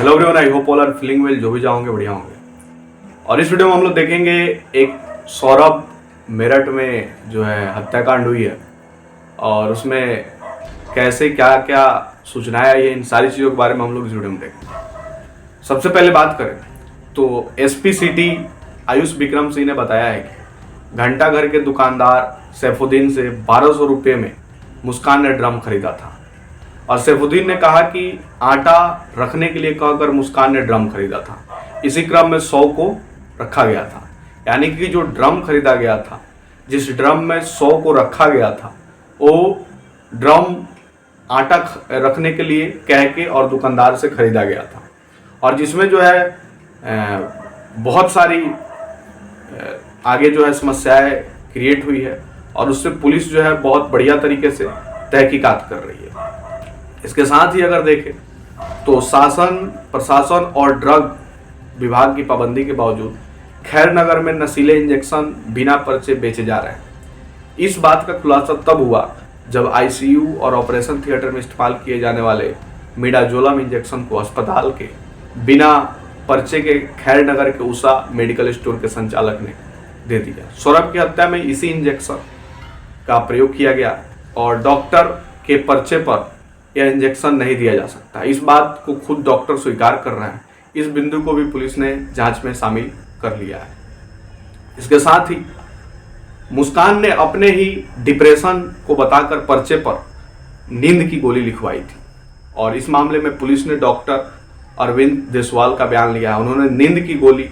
Hello everyone, I hope all are feeling well. जो भी जाओगे बढ़िया होंगे। और इस वीडियो में हम लोग देखेंगे एक सौरभ मेरठ में जो है हत्याकांड हुई है और उसमें कैसे क्या क्या सूचनाएं आई है, इन सारी चीज़ों के बारे में हम लोग इस वीडियो में देखेंगे। सबसे पहले बात करें तो एसपी सिटी आयुष विक्रम सिंह ने बताया है कि घंटा घर के दुकानदार सैफुद्दीन से 1200 रुपये में मुस्कान ने ड्रम खरीदा था और सैफुद्दीन ने कहा कि आटा रखने के लिए कहकर मुस्कान ने ड्रम खरीदा था। इसी क्रम में 100 को रखा गया था, यानी कि जो ड्रम खरीदा गया था, जिस ड्रम में 100 को रखा गया था, वो ड्रम आटा रखने के लिए कह के और दुकानदार से खरीदा गया था और जिसमें जो है बहुत सारी आगे जो है समस्याएं क्रिएट हुई है और उससे पुलिस जो है बहुत बढ़िया तरीके से तहकीकात कर रही है। इसके साथ ही अगर देखें तो शासन प्रशासन और ड्रग विभाग की पाबंदी के बावजूद खैरनगर में नशीले इंजेक्शन बिना पर्चे बेचे जा रहे हैं। इस बात का खुलासा तब हुआ जब आईसीयू और ऑपरेशन थिएटर में इस्तेमाल किए जाने वाले मिडाजोलम इंजेक्शन को अस्पताल के बिना पर्चे के खैरनगर के उषा मेडिकल स्टोर के संचालक ने दे दिया। सौरभ की हत्या में इसी इंजेक्शन का प्रयोग किया गया और डॉक्टर के पर्चे पर यह इंजेक्शन नहीं दिया जा सकता। इस बात को खुद डॉक्टर स्वीकार कर रहे हैं। इस बिंदु को भी पुलिस ने जांच में शामिल कर लिया है। इसके साथ ही मुस्कान ने अपने ही डिप्रेशन को बताकर पर्चे पर नींद की गोली लिखवाई थी और इस मामले में पुलिस ने डॉक्टर अरविंद देसवाल का बयान लिया है। उन्होंने नींद की गोली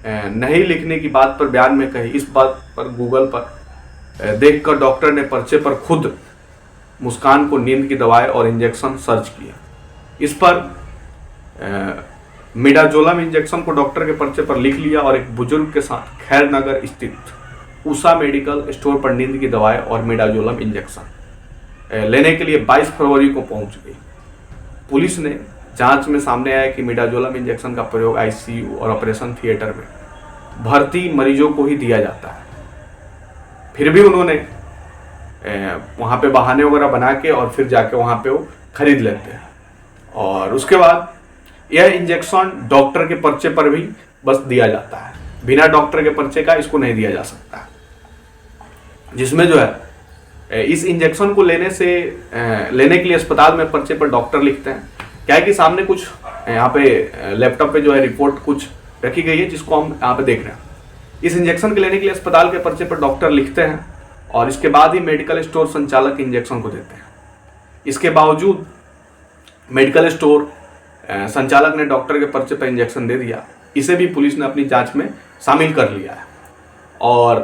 नहीं लिखने की बात पर बयान में कही। इस बात पर गूगल पर देखकर डॉक्टर ने पर्चे पर खुद मुस्कान को नींद की दवाएं और इंजेक्शन सर्च किया। इस पर मिडाजोलम इंजेक्शन को डॉक्टर के पर्चे पर लिख लिया और एक बुजुर्ग के साथ खैरनगर स्थित उषा मेडिकल स्टोर पर नींद की दवाएं और मिडाजोलम इंजेक्शन लेने के लिए 22 फरवरी को पहुंच गई। पुलिस ने जांच में सामने आया कि मिडाजोलम इंजेक्शन का प्रयोग आईसीयू और ऑपरेशन थिएटर में भर्ती मरीजों को ही दिया जाता है। फिर भी उन्होंने वहाँ पे बहाने वगैरह बना के और फिर जाके वहाँ पे वो खरीद लेते हैं और उसके बाद यह इंजेक्शन डॉक्टर के पर्चे पर भी बस दिया जाता है। बिना डॉक्टर के पर्चे का इसको नहीं दिया जा सकता, जिसमें जो है इस इंजेक्शन को लेने के लिए अस्पताल में पर्चे पर डॉक्टर लिखते हैं। क्या है कि सामने कुछ यहाँ पे लैपटॉप पे जो है रिपोर्ट कुछ रखी गई है जिसको हम यहाँ पे देख रहे हैं। इस इंजेक्शन के लेने के लिए अस्पताल के पर्चे पर डॉक्टर लिखते हैं और इसके बाद ही मेडिकल स्टोर संचालक इंजेक्शन को देते हैं। इसके बावजूद मेडिकल स्टोर संचालक ने डॉक्टर के पर्चे पर इंजेक्शन दे दिया। इसे भी पुलिस ने अपनी जांच में शामिल कर लिया है और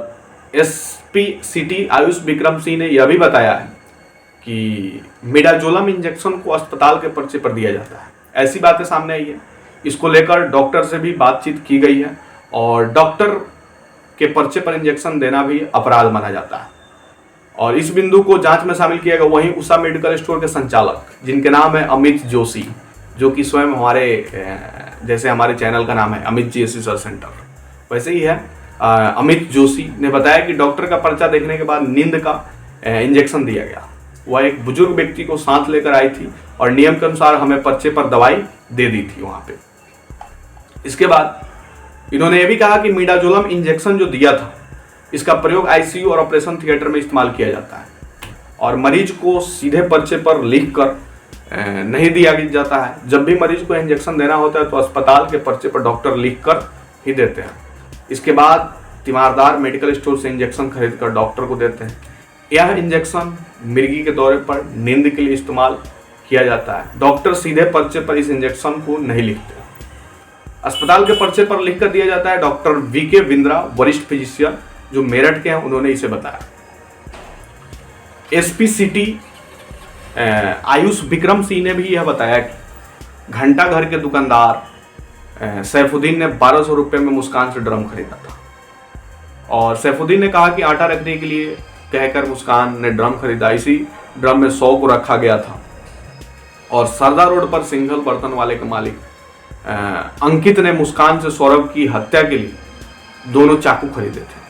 एसपी सिटी आयुष विक्रम सिंह ने यह भी बताया है कि मिडाजोलम इंजेक्शन को अस्पताल के पर्चे पर दिया जाता है। ऐसी बातें सामने आई है। इसको लेकर डॉक्टर से भी बातचीत की गई है और डॉक्टर के पर्चे पर इंजेक्शन देना भी अपराध माना जाता है और इस बिंदु को जांच में शामिल किया गया। वहीं उषा मेडिकल स्टोर के संचालक जिनके नाम है अमित जोशी, जो कि स्वयं जैसे हमारे चैनल का नाम है अमित जी रिसर्च सेंटर, वैसे ही है, अमित जोशी ने बताया कि डॉक्टर का पर्चा देखने के बाद नींद का इंजेक्शन दिया गया। वह एक बुजुर्ग व्यक्ति को साथ लेकर आई थी और नियम के अनुसार हमें पर्चे पर दवाई दे दी थी वहाँ पे। इसके बाद इन्होंने ये भी कहा कि मिडाजोलम इंजेक्शन जो दिया था इसका प्रयोग आईसीयू और ऑपरेशन थिएटर में इस्तेमाल किया जाता है और मरीज को सीधे पर्चे पर लिखकर नहीं दिया जाता है। जब भी मरीज को इंजेक्शन देना होता है तो अस्पताल के पर्चे पर डॉक्टर लिखकर ही देते हैं। इसके बाद तीमारदार मेडिकल स्टोर से इंजेक्शन खरीद कर डॉक्टर को देते हैं। यह इंजेक्शन मिर्गी के दौरे पर नींद के लिए इस्तेमाल किया जाता है। डॉक्टर सीधे पर्चे पर इस इंजेक्शन को नहीं लिखते, अस्पताल के पर्चे पर लिखकर दिया जाता है। डॉक्टर वीके बिंद्रा वरिष्ठ फिजिशियन जो मेरठ के हैं उन्होंने इसे बताया। एसपी सिटी आयुष विक्रम सिंह ने भी यह बताया कि घंटा घर के दुकानदार सैफुद्दीन ने 1200 रुपये में मुस्कान से ड्रम खरीदा था और सैफुद्दीन ने कहा कि आटा रखने के लिए कहकर मुस्कान ने ड्रम खरीदा। इसी ड्रम में 100 को रखा गया था और सरदा रोड पर सिंगल बर्तन वाले के मालिक अंकित ने मुस्कान से सौरभ की हत्या के लिए दोनों चाकू खरीदे थे।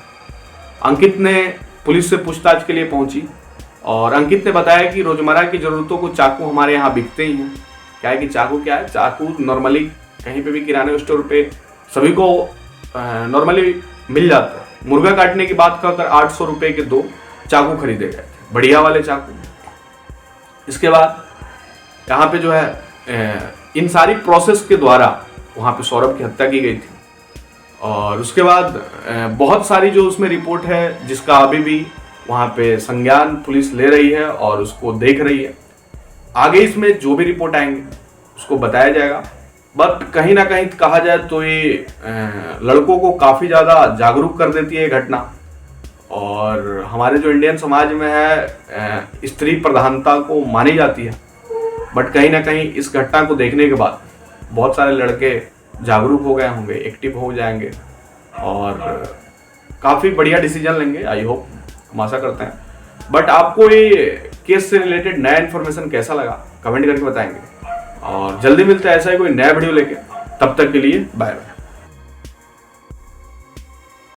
अंकित ने पुलिस से पूछताछ के लिए पहुंची और अंकित ने बताया कि रोजमर्रा की जरूरतों को चाकू हमारे यहाँ बिकते ही हैं। क्या है कि चाकू क्या है, चाकू नॉर्मली कहीं पे भी किराने स्टोर पे सभी को नॉर्मली मिल जाता है। मुर्गा काटने की बात कर 800 रुपये के 2 चाकू खरीदे गए थे, बढ़िया वाले चाकू। इसके बाद यहाँ पे जो है इन सारी प्रोसेस के द्वारा वहाँ पे सौरभ की हत्या की गई थी। और उसके बाद बहुत सारी जो उसमें रिपोर्ट है जिसका अभी भी वहाँ पे संज्ञान पुलिस ले रही है और उसको देख रही है। आगे इसमें जो भी रिपोर्ट आएंगे उसको बताया जाएगा। बट कहीं ना कहीं कहा जाए तो ये लड़कों को काफ़ी ज़्यादा जागरूक कर देती है ये घटना। और हमारे जो इंडियन समाज में है स्त्री प्रधानता को मानी जाती है, बट कहीं ना कहीं इस घटना को देखने के बाद बहुत सारे लड़के जागरूक हो गए होंगे, एक्टिव हो जाएंगे और काफ़ी बढ़िया डिसीजन लेंगे। आई होप, हम आशा करते हैं। बट आपको ये केस से रिलेटेड नया इन्फॉर्मेशन कैसा लगा कमेंट करके बताएंगे। और जल्दी मिलते हैं ऐसा ही कोई नया वीडियो लेके, तब तक के लिए बाय बाय।